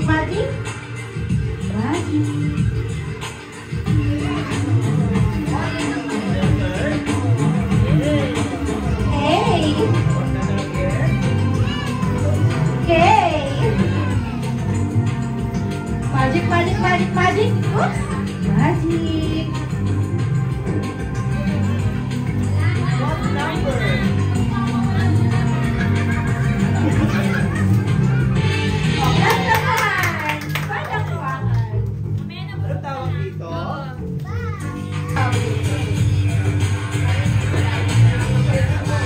magic. Magic. Hey. Okay. Magic, magic, magic, magic. Oops. Magic. What number? Ano tawag dito?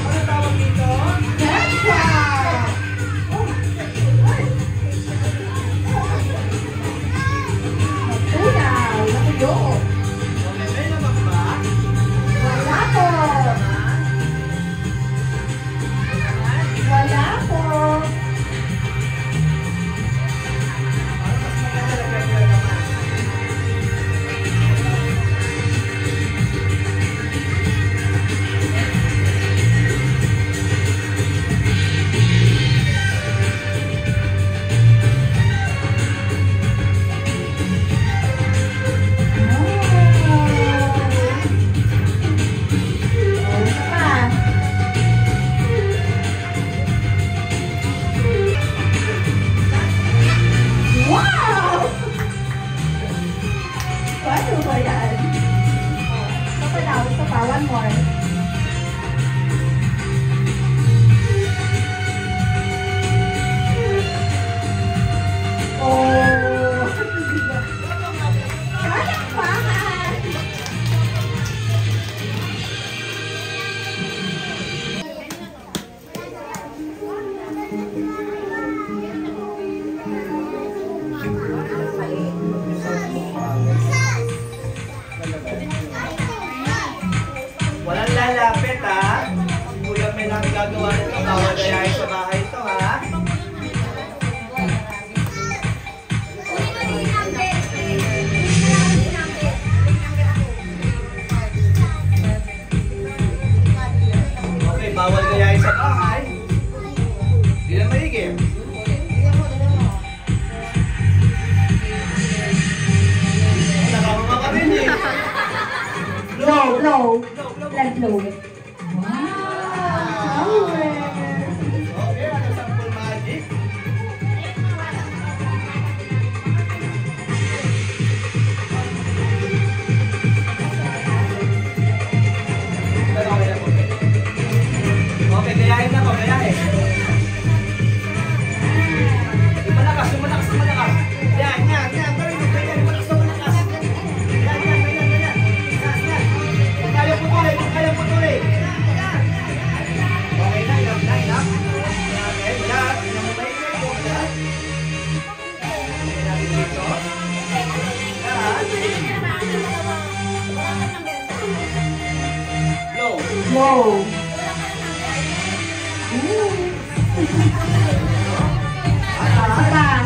Ano tawag dito? May lamang ba? Wala po. Wala po. Para mas maganda lagyan nila naman. Wow! Ano ba yan? Ito pa daw, ito pa, one more. Oh! Kaya pa! Walang lalapit ha. Si Kuya may lang gagawa nito. Bawal gayahin sa bahay ito ha. Okay, bawal gayahin sa bahay. Hindi na maigim. Nakakama ka rin eh. Blow, blow. Blow, blow. Let blow. Wow! Okay, ano sample magic? Okay, gayahin na ko, gayahin. Malakas, malakas, malakas. Yan, yan, yan. Pero yung ganyan, malakas, malakas. Yan, yan, ganyan, ganyan. Yan, yan. Kung kaya putuloy, kung kaya putuloy. Okay na, enough na, enough. Okay, yan. Tingnan mo ba yun? Yan. Tingnan natin dito. Yan. Low. Blow. Apa?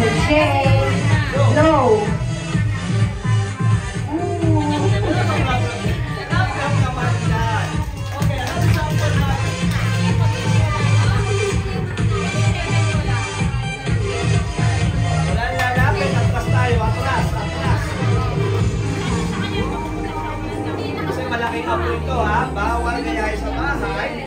Okay. Blow. Malaking apo ito ha, bawal gayahin sa bahay.